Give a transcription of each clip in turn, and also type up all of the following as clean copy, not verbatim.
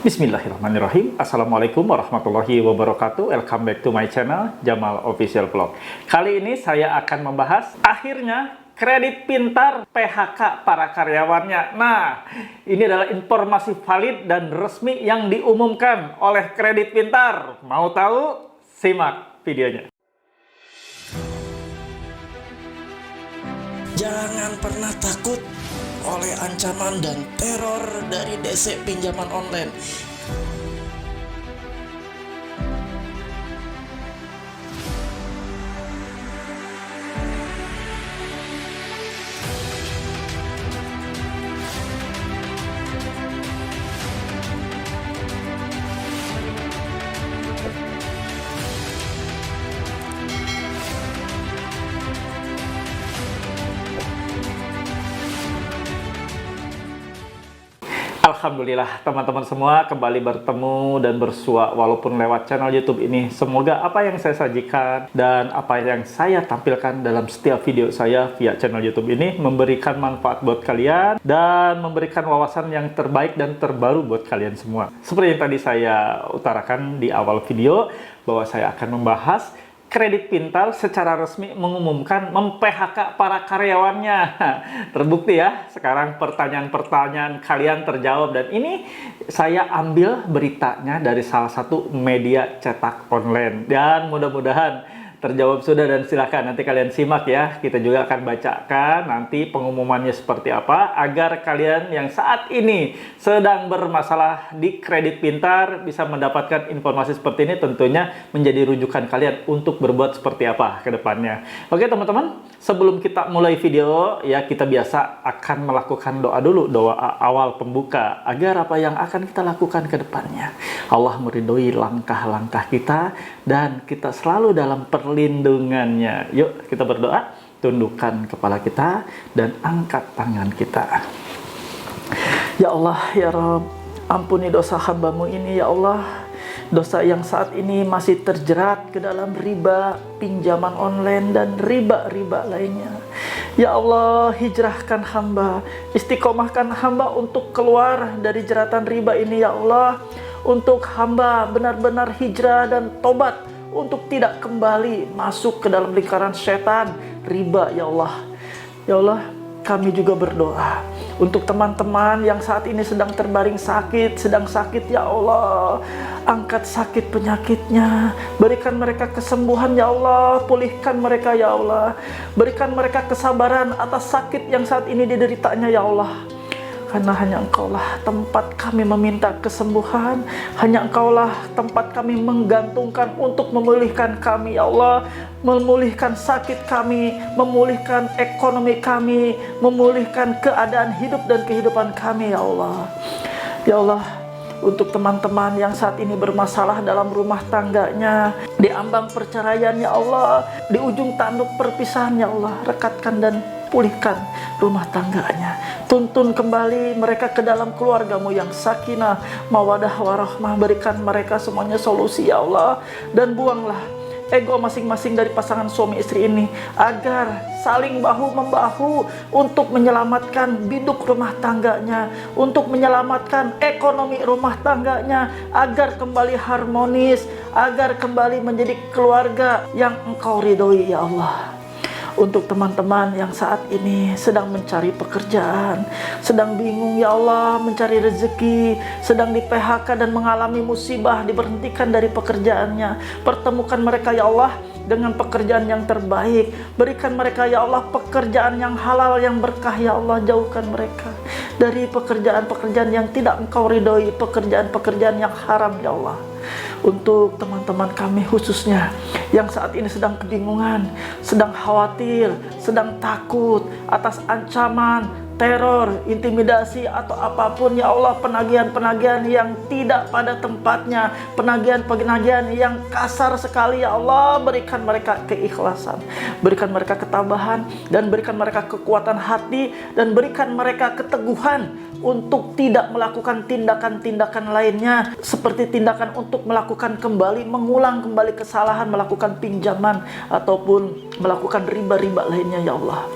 Bismillahirrahmanirrahim. Assalamualaikum warahmatullahi wabarakatuh. Welcome back to my channel, Jamal Official Vlog. Kali ini saya akan membahas akhirnya kredit pintar PHK para karyawannya. Nah, ini adalah informasi valid dan resmi yang diumumkan oleh Kredit Pintar. Mau tahu? Simak videonya. Jangan pernah takut oleh ancaman dan teror dari DC pinjaman online. Alhamdulillah teman-teman semua kembali bertemu dan bersua walaupun lewat channel YouTube ini. Semoga apa yang saya sajikan dan apa yang saya tampilkan dalam setiap video saya via channel YouTube ini memberikan manfaat buat kalian dan memberikan wawasan yang terbaik dan terbaru buat kalian semua. Seperti yang tadi saya utarakan di awal video bahwa saya akan membahas Kredit Pintar secara resmi mengumumkan mem-PHK para karyawannya. Terbukti ya, sekarang pertanyaan-pertanyaan kalian terjawab. Dan ini saya ambil beritanya dari salah satu media cetak online. Dan mudah-mudahan terjawab sudah, dan silakan nanti kalian simak ya. Kita juga akan bacakan nanti pengumumannya seperti apa, agar kalian yang saat ini sedang bermasalah di Kredit Pintar bisa mendapatkan informasi seperti ini, tentunya menjadi rujukan kalian untuk berbuat seperti apa ke depannya. Oke teman-teman, sebelum kita mulai video ya, kita biasa akan melakukan doa dulu, doa awal pembuka, agar apa yang akan kita lakukan ke depannya Allah meridhoi langkah-langkah kita dan kita selalu dalam perlindungannya. Yuk kita berdoa, tundukkan kepala kita dan angkat tangan kita. Ya Allah, ya Rabb, ampuni dosa hamba-Mu ini ya Allah. Dosa yang saat ini masih terjerat ke dalam riba, pinjaman online dan riba-riba lainnya. Ya Allah, hijrahkan hamba, istiqomahkan hamba untuk keluar dari jeratan riba ini ya Allah. Untuk hamba benar-benar hijrah dan tobat untuk tidak kembali masuk ke dalam lingkaran setan riba ya Allah. Ya Allah, kami juga berdoa untuk teman-teman yang saat ini sedang terbaring sakit, sedang sakit ya Allah. Angkat sakit penyakitnya, berikan mereka kesembuhan ya Allah, pulihkan mereka ya Allah. Berikan mereka kesabaran atas sakit yang saat ini dideritanya ya Allah. Karena hanya Engkaulah tempat kami meminta kesembuhan, hanya Engkaulah tempat kami menggantungkan untuk memulihkan kami ya Allah, memulihkan sakit kami, memulihkan ekonomi kami, memulihkan keadaan hidup dan kehidupan kami ya Allah. Ya Allah, untuk teman-teman yang saat ini bermasalah dalam rumah tangganya, di ambang perceraian ya Allah, di ujung tanduk perpisahan ya Allah, rekatkan dan pulihkan rumah tangganya. Tuntun kembali mereka ke dalam keluarga-Mu yang sakinah, mawadah, warahmah. Berikan mereka semuanya solusi ya Allah. Dan buanglah ego masing-masing dari pasangan suami istri ini, agar saling bahu-membahu untuk menyelamatkan biduk rumah tangganya, untuk menyelamatkan ekonomi rumah tangganya, agar kembali harmonis, agar kembali menjadi keluarga yang Engkau ridhoi ya Allah. Untuk teman-teman yang saat ini sedang mencari pekerjaan, sedang bingung ya Allah mencari rezeki, sedang di PHK dan mengalami musibah, diberhentikan dari pekerjaannya, pertemukan mereka ya Allah dengan pekerjaan yang terbaik. Berikan mereka ya Allah pekerjaan yang halal, yang berkah ya Allah. Jauhkan mereka dari pekerjaan-pekerjaan yang tidak Engkau ridhoi, pekerjaan-pekerjaan yang haram ya Allah. Untuk teman-teman kami khususnya yang saat ini sedang kebingungan, sedang khawatir, sedang takut atas ancaman, teror, intimidasi atau apapun ya Allah, penagihan-penagihan yang tidak pada tempatnya, penagihan-penagihan yang kasar sekali ya Allah. Berikan mereka keikhlasan, berikan mereka ketabahan, dan berikan mereka kekuatan hati, dan berikan mereka keteguhan untuk tidak melakukan tindakan-tindakan lainnya, seperti tindakan untuk melakukan kembali, mengulang kembali kesalahan, melakukan pinjaman ataupun melakukan riba-riba lainnya ya Allah.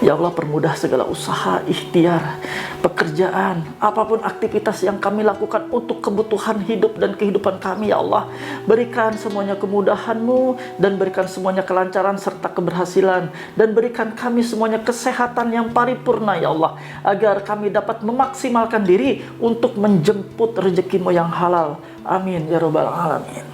Ya Allah, permudah segala usaha, ikhtiar, pekerjaan, apapun aktivitas yang kami lakukan untuk kebutuhan hidup dan kehidupan kami, ya Allah. Berikan semuanya kemudahan-Mu dan berikan semuanya kelancaran serta keberhasilan. Dan berikan kami semuanya kesehatan yang paripurna, ya Allah. Agar kami dapat memaksimalkan diri untuk menjemput rezeki-Mu yang halal. Amin, ya Rabbal Alamin.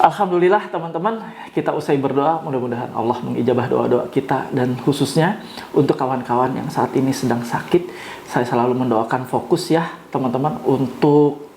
Alhamdulillah teman-teman, kita usai berdoa, mudah-mudahan Allah mengijabah doa-doa kita, dan khususnya untuk kawan-kawan yang saat ini sedang sakit, saya selalu mendoakan fokus ya teman-teman untuk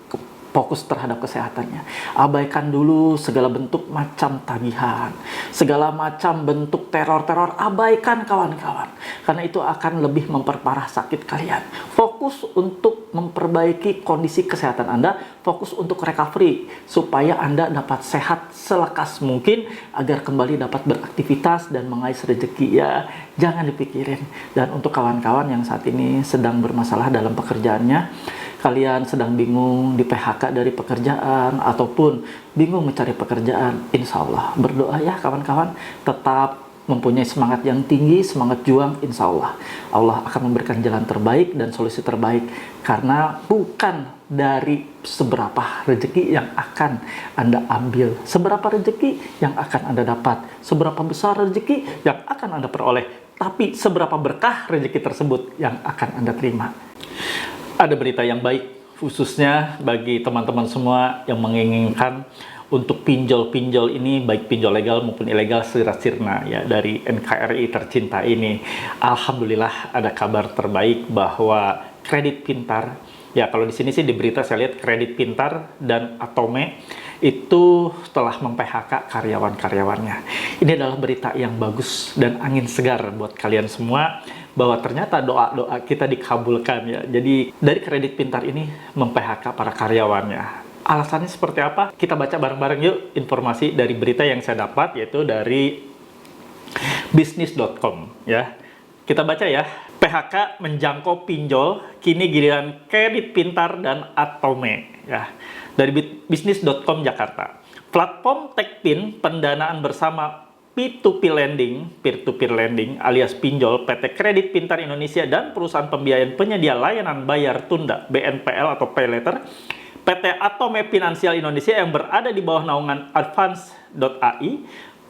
fokus terhadap kesehatannya. Abaikan dulu segala bentuk macam tagihan, segala macam bentuk teror-teror, abaikan kawan-kawan, karena itu akan lebih memperparah sakit kalian. Fokus untuk memperbaiki kondisi kesehatan Anda, fokus untuk recovery supaya Anda dapat sehat selekas mungkin agar kembali dapat beraktivitas dan mengais rezeki ya. Jangan dipikirin. Dan untuk kawan-kawan yang saat ini sedang bermasalah dalam pekerjaannya, kalian sedang bingung di PHK dari pekerjaan ataupun bingung mencari pekerjaan, insya Allah berdoa ya kawan-kawan, tetap mempunyai semangat yang tinggi, semangat juang, insya Allah Allah akan memberikan jalan terbaik dan solusi terbaik, karena bukan dari seberapa rezeki yang akan Anda ambil, seberapa rezeki yang akan Anda dapat, seberapa besar rezeki yang akan Anda peroleh, tapi seberapa berkah rezeki tersebut yang akan Anda terima. Ada berita yang baik khususnya bagi teman-teman semua yang menginginkan untuk pinjol-pinjol ini, baik pinjol legal maupun ilegal, segera sirna ya dari NKRI tercinta ini. Alhamdulillah ada kabar terbaik bahwa Kredit Pintar, ya kalau di sini sih di berita saya lihat Kredit Pintar dan Atome itu telah mem-PHK karyawan-karyawannya. Ini adalah berita yang bagus dan angin segar buat kalian semua, bahwa ternyata doa-doa kita dikabulkan ya. Jadi dari Kredit Pintar ini mem-PHK para karyawannya. Alasannya seperti apa? Kita baca bareng-bareng yuk informasi dari berita yang saya dapat, yaitu dari bisnis.com ya. Kita baca ya. PHK menjangkau pinjol, kini giliran Kredit Pintar dan Atome ya. Dari bisnis.com Jakarta. Platform Techpin pendanaan bersama P2P lending, peer-to-peer lending alias pinjol PT Kredit Pintar Indonesia dan perusahaan pembiayaan penyedia layanan bayar tunda BNPL atau pay letter PT Atome Finansial Indonesia yang berada di bawah naungan Advance.ai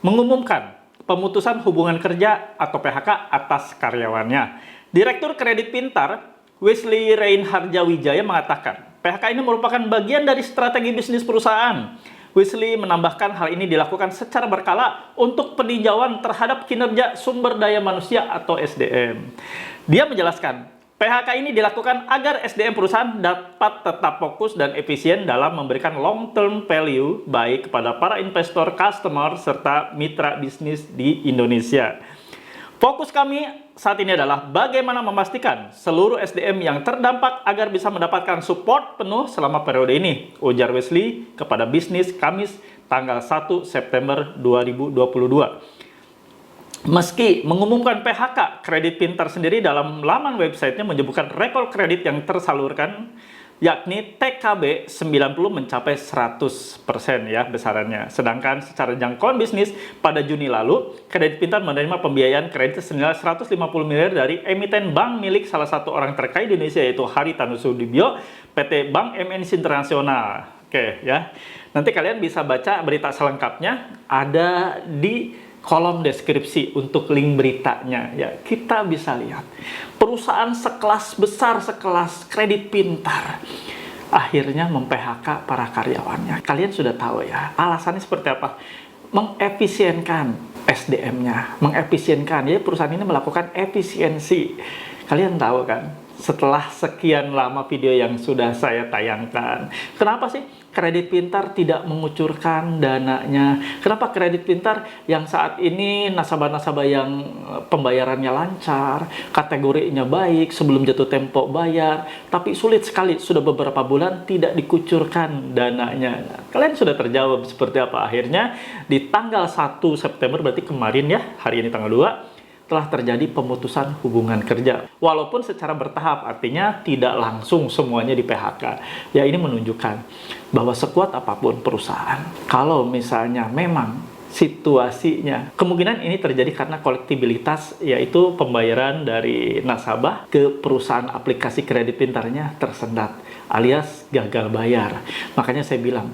mengumumkan pemutusan hubungan kerja atau PHK atas karyawannya. Direktur Kredit Pintar Wesley Reinharjawijaya mengatakan PHK ini merupakan bagian dari strategi bisnis perusahaan. Wesley menambahkan hal ini dilakukan secara berkala untuk peninjauan terhadap kinerja sumber daya manusia atau SDM. Dia menjelaskan, PHK ini dilakukan agar SDM perusahaan dapat tetap fokus dan efisien dalam memberikan long-term value baik kepada para investor, customer, serta mitra bisnis di Indonesia. Fokus kami saat ini adalah bagaimana memastikan seluruh SDM yang terdampak agar bisa mendapatkan support penuh selama periode ini, ujar Wesley kepada bisnis Kamis tanggal 1 September 2022. Meski mengumumkan PHK, Kredit Pintar sendiri dalam laman websitenya menyebutkan rekor kredit yang tersalurkan yakni TKB 90 mencapai 100% ya besarannya. Sedangkan secara jangkauan bisnis pada Juni lalu, Kredit Pintar menerima pembiayaan kredit senilai 150 miliar dari emiten bank milik salah satu orang terkaya di Indonesia, yaitu Haritanu Sudibyo, PT Bank MNC Internasional. Oke ya. Nanti kalian bisa baca berita selengkapnya ada di kolom deskripsi untuk link beritanya ya. Kita bisa lihat perusahaan sekelas besar, sekelas Kredit Pintar akhirnya mem-PHK para karyawannya. Kalian sudah tahu ya alasannya seperti apa? Mengefisienkan SDM-nya, mengefisienkan. Jadi perusahaan ini melakukan efisiensi. Kalian tahu kan, setelah sekian lama video yang sudah saya tayangkan, kenapa sih Kredit Pintar tidak mengucurkan dananya? Kenapa Kredit Pintar yang saat ini nasabah-nasabah yang pembayarannya lancar, kategorinya baik, sebelum jatuh tempo bayar, tapi sulit sekali sudah beberapa bulan tidak dikucurkan dananya? Nah, kalian sudah terjawab seperti apa? Akhirnya di tanggal 1 September, berarti kemarin ya, hari ini tanggal 2, telah terjadi pemutusan hubungan kerja. Walaupun secara bertahap, artinya tidak langsung semuanya di PHK. Ya ini menunjukkan bahwa sekuat apapun perusahaan, kalau misalnya memang situasinya. Kemungkinan ini terjadi karena kolektibilitas, yaitu pembayaran dari nasabah ke perusahaan aplikasi kredit pintarnya tersendat, alias gagal bayar. Makanya saya bilang,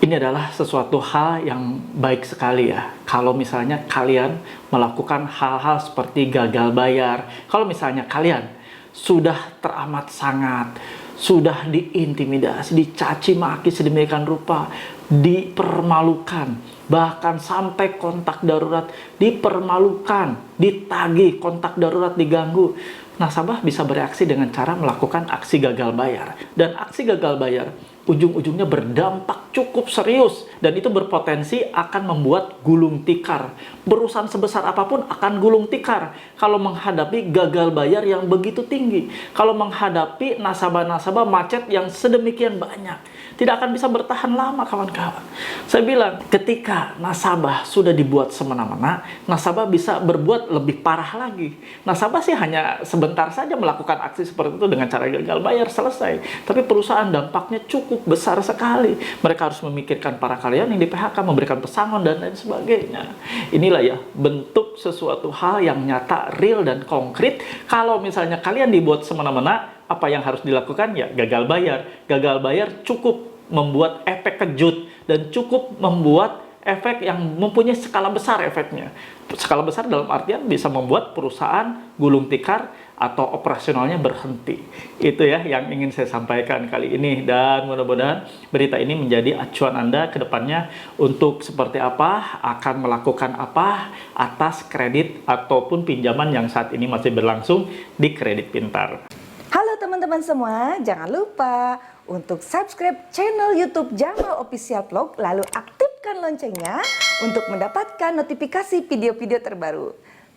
ini adalah sesuatu hal yang baik sekali ya. Kalau misalnya kalian melakukan hal-hal seperti gagal bayar, kalau misalnya kalian sudah teramat sangat, sudah diintimidasi, dicaci maki sedemikian rupa, dipermalukan, bahkan sampai kontak darurat dipermalukan, ditagih, kontak darurat diganggu, nasabah bisa bereaksi dengan cara melakukan aksi gagal bayar. Dan aksi gagal bayar ujung-ujungnya berdampak cukup serius, dan itu berpotensi akan membuat gulung tikar. Perusahaan sebesar apapun akan gulung tikar kalau menghadapi gagal bayar yang begitu tinggi, kalau menghadapi nasabah-nasabah macet yang sedemikian banyak. Tidak akan bisa bertahan lama, kawan-kawan. Saya bilang, ketika nasabah sudah dibuat semena-mena, nasabah bisa berbuat lebih parah lagi. Nasabah sih hanya sebentar saja melakukan aksi seperti itu dengan cara gagal bayar, selesai. Tapi perusahaan dampaknya cukup besar sekali. Mereka harus memikirkan para karyawan yang di PHK, memberikan pesangon, dan lain sebagainya. Inilah ya, bentuk sesuatu hal yang nyata, real, dan konkret. Kalau misalnya kalian dibuat semena-mena, apa yang harus dilakukan? Ya gagal bayar. Gagal bayar cukup membuat efek kejut dan cukup membuat efek yang mempunyai skala besar efeknya. Skala besar dalam artian bisa membuat perusahaan gulung tikar atau operasionalnya berhenti. Itu ya yang ingin saya sampaikan kali ini, dan mudah-mudahan berita ini menjadi acuan Anda ke depannya untuk seperti apa, akan melakukan apa atas kredit ataupun pinjaman yang saat ini masih berlangsung di Kredit Pintar. Halo teman-teman semua, jangan lupa untuk subscribe channel YouTube Jamal Official Vlog, lalu aktifkan loncengnya untuk mendapatkan notifikasi video-video terbaru.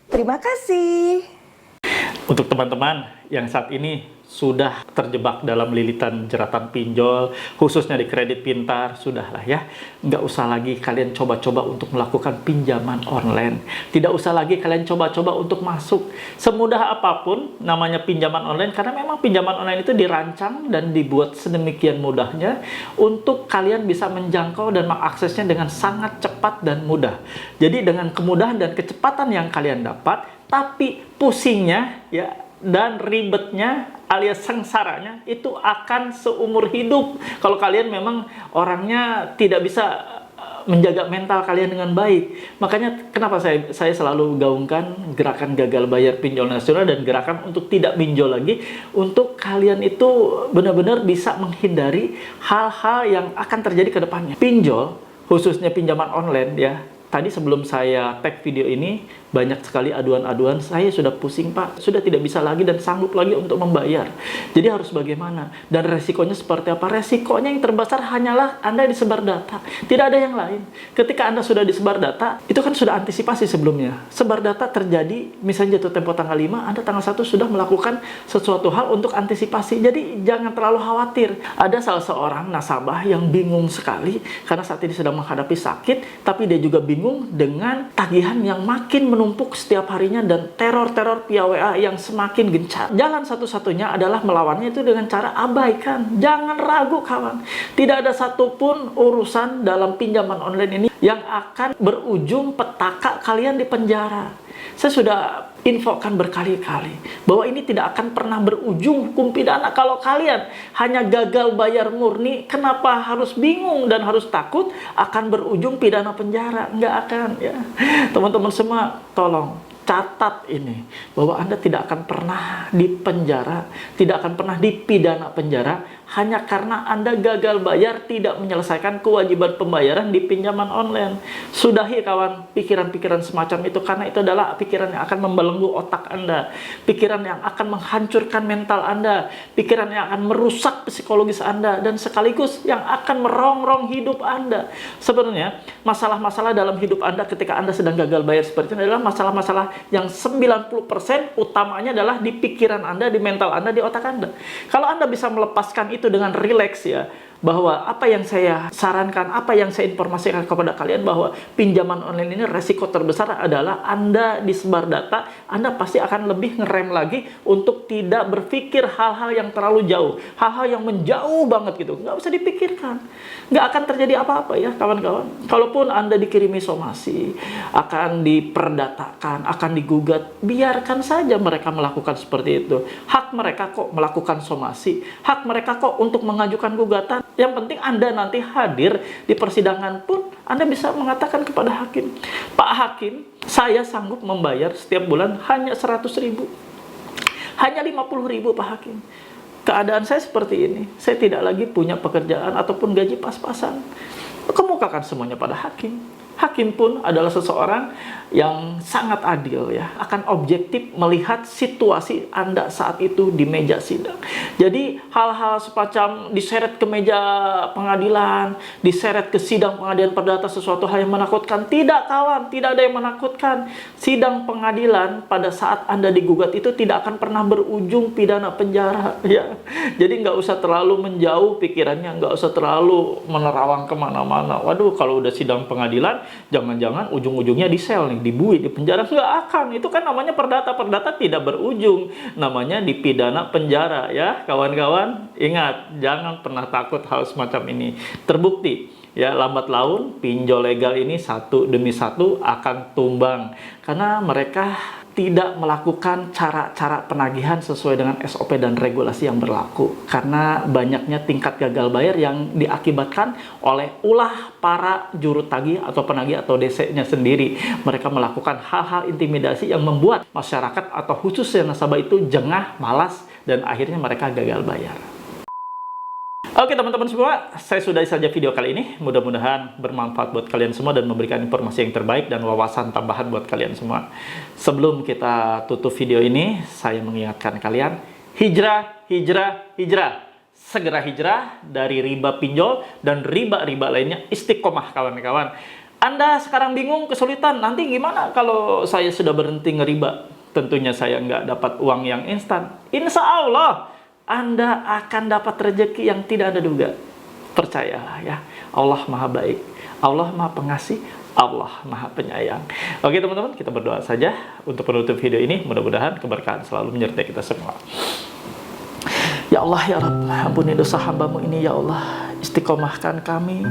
Terima kasih. Untuk teman-teman yang saat ini sudah terjebak dalam lilitan jeratan pinjol, khususnya di Kredit Pintar, sudahlah ya. Nggak usah lagi kalian coba-coba untuk melakukan pinjaman online. Tidak usah lagi kalian coba-coba untuk masuk. Semudah apapun namanya pinjaman online, karena memang pinjaman online itu dirancang dan dibuat sedemikian mudahnya untuk kalian bisa menjangkau dan mengaksesnya dengan sangat cepat dan mudah. Jadi dengan kemudahan dan kecepatan yang kalian dapat, tapi pusingnya ya dan ribetnya alias sengsaranya itu akan seumur hidup kalau kalian memang orangnya tidak bisa menjaga mental kalian dengan baik. Makanya kenapa saya selalu gaungkan gerakan gagal bayar pinjol nasional dan gerakan untuk tidak pinjol lagi, untuk kalian itu benar-benar bisa menghindari hal-hal yang akan terjadi ke depannya. Pinjol, khususnya pinjaman online ya. Tadi sebelum saya tag video ini, banyak sekali aduan-aduan, saya sudah pusing Pak, sudah tidak bisa lagi dan sanggup lagi untuk membayar. Jadi harus bagaimana? Dan resikonya seperti apa? Resikonya yang terbesar hanyalah Anda disebar data. Tidak ada yang lain. Ketika Anda sudah disebar data, itu kan sudah antisipasi sebelumnya. Sebar data terjadi, misalnya jatuh tempo tanggal 5, Anda tanggal 1 sudah melakukan sesuatu hal untuk antisipasi. Jadi jangan terlalu khawatir. Ada salah seorang nasabah yang bingung sekali, karena saat ini sedang menghadapi sakit, tapi dia juga bingung dengan tagihan yang makin menumpuk setiap harinya dan teror-teror via WA yang semakin gencar. Jalan satu-satunya adalah melawannya itu dengan cara abaikan. Jangan ragu kawan. Tidak ada satupun urusan dalam pinjaman online ini yang akan berujung petaka kalian di penjara. Saya sudah infokan berkali-kali bahwa ini tidak akan pernah berujung hukum pidana. Kalau kalian hanya gagal bayar murni, kenapa harus bingung dan harus takut akan berujung pidana penjara? Nggak akan ya. Teman-teman semua, tolong catat ini, bahwa Anda tidak akan pernah dipenjara, tidak akan pernah dipidana penjara hanya karena Anda gagal bayar, tidak menyelesaikan kewajiban pembayaran di pinjaman online. Sudahi kawan pikiran-pikiran semacam itu, karena itu adalah pikiran yang akan membelenggu otak Anda, pikiran yang akan menghancurkan mental Anda, pikiran yang akan merusak psikologis Anda, dan sekaligus yang akan merongrong hidup Anda. Sebenarnya masalah-masalah dalam hidup Anda ketika Anda sedang gagal bayar seperti ini adalah masalah-masalah yang 90% utamanya adalah di pikiran Anda, di mental Anda, di otak Anda. Kalau Anda bisa melepaskan itu dengan rileks ya, bahwa apa yang saya sarankan, apa yang saya informasikan kepada kalian, bahwa pinjaman online ini resiko terbesar adalah Anda disebar data, Anda pasti akan lebih ngerem lagi untuk tidak berpikir hal-hal yang terlalu jauh, hal-hal yang menjauh banget gitu, nggak usah dipikirkan, nggak akan terjadi apa-apa ya kawan-kawan. Kalaupun Anda dikirimi somasi, akan diperdatakan, akan digugat, biarkan saja mereka melakukan seperti itu. Hak mereka kok melakukan somasi, hak mereka kok untuk mengajukan gugatan. Yang penting Anda nanti hadir di persidangan pun Anda bisa mengatakan kepada hakim, Pak Hakim, saya sanggup membayar setiap bulan hanya 100.000, hanya 50.000 Pak Hakim. Keadaan saya seperti ini, saya tidak lagi punya pekerjaan ataupun gaji pas-pasan. Kemukakan semuanya pada hakim. Hakim pun adalah seseorang yang sangat adil ya, akan objektif melihat situasi Anda saat itu di meja sidang. Jadi hal-hal semacam diseret ke meja pengadilan, diseret ke sidang pengadilan perdata sesuatu hal yang menakutkan. Tidak kawan, tidak ada yang menakutkan. Sidang pengadilan pada saat Anda digugat itu tidak akan pernah berujung pidana penjara ya. Jadi nggak usah terlalu menjauh pikirannya, nggak usah terlalu menerawang kemana-mana. Waduh, kalau udah sidang pengadilan, jangan-jangan ujung-ujungnya di sel nih, dibuih, di penjara. Nggak akan, itu kan namanya perdata. Perdata tidak berujung, namanya dipidana penjara ya kawan-kawan. Ingat, jangan pernah takut hal semacam ini. Terbukti ya, lambat laun pinjol legal ini satu demi satu akan tumbang karena mereka tidak melakukan cara-cara penagihan sesuai dengan SOP dan regulasi yang berlaku. Karena banyaknya tingkat gagal bayar yang diakibatkan oleh ulah para juru tagih atau penagih atau DC-nya sendiri. Mereka melakukan hal-hal intimidasi yang membuat masyarakat atau khususnya nasabah itu jengah, malas, dan akhirnya mereka gagal bayar. Oke teman-teman semua, saya sudahi saja video kali ini. Mudah-mudahan bermanfaat buat kalian semua dan memberikan informasi yang terbaik dan wawasan tambahan buat kalian semua. Sebelum kita tutup video ini, saya mengingatkan kalian, hijrah, hijrah, hijrah. Segera hijrah dari riba pinjol dan riba-riba lainnya. Istiqomah kawan-kawan. Anda sekarang bingung, kesulitan, nanti gimana kalau saya sudah berhenti ngeriba? Tentunya saya nggak dapat uang yang instan. Insya Allah Anda akan dapat rezeki yang tidak Anda duga. Percayalah ya, Allah Maha Baik, Allah Maha Pengasih, Allah Maha Penyayang. Oke teman-teman, kita berdoa saja untuk penutup video ini. Mudah-mudahan keberkahan selalu menyertai kita semua. Ya Allah ya Rabb, ampuni dosa hamba-Mu ini ya Allah. Istiqomahkan kami,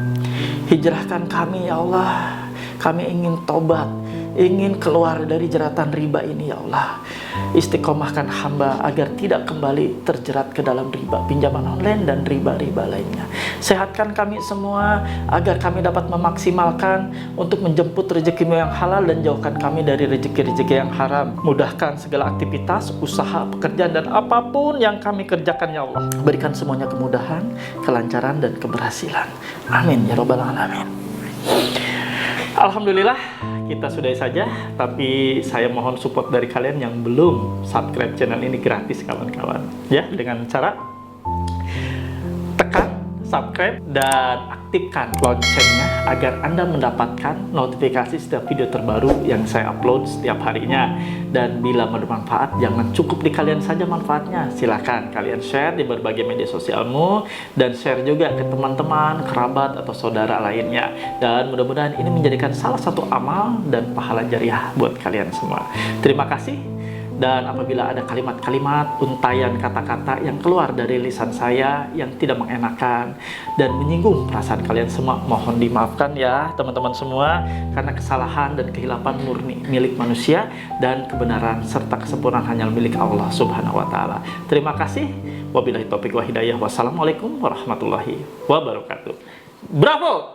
hijrahkan kami ya Allah. Kami ingin tobat, ingin keluar dari jeratan riba ini ya Allah. Istiqomahkan hamba agar tidak kembali terjerat ke dalam riba pinjaman online dan riba-riba lainnya. Sehatkan kami semua agar kami dapat memaksimalkan untuk menjemput rezeki-Mu yang halal dan jauhkan kami dari rezeki-rezeki yang haram. Mudahkan segala aktivitas, usaha, pekerjaan dan apapun yang kami kerjakan ya Allah. Berikan semuanya kemudahan, kelancaran dan keberhasilan. Amin ya Rabbal Alamin. Alhamdulillah, kita sudahi saja, tapi saya mohon support dari kalian yang belum subscribe channel ini gratis kawan-kawan ya, dengan cara tekan subscribe dan aktifkan loncengnya agar Anda mendapatkan notifikasi setiap video terbaru yang saya upload setiap harinya. Dan bila bermanfaat, jangan cukup di kalian saja manfaatnya, silahkan kalian share di berbagai media sosialmu dan share juga ke teman-teman, kerabat atau saudara lainnya. Dan mudah-mudahan ini menjadikan salah satu amal dan pahala jariah buat kalian semua. Terima kasih. Dan apabila ada kalimat-kalimat, untayan kata-kata yang keluar dari lisan saya yang tidak mengenakan dan menyinggung perasaan kalian semua, mohon dimaafkan ya teman-teman semua, karena kesalahan dan kehilapan murni milik manusia dan kebenaran serta kesempurnaan hanya milik Allah Subhanahu wa Ta'ala. Terima kasih. Wabillahi taufiq wa hidayah. Wassalamualaikum warahmatullahi wabarakatuh. Bravo!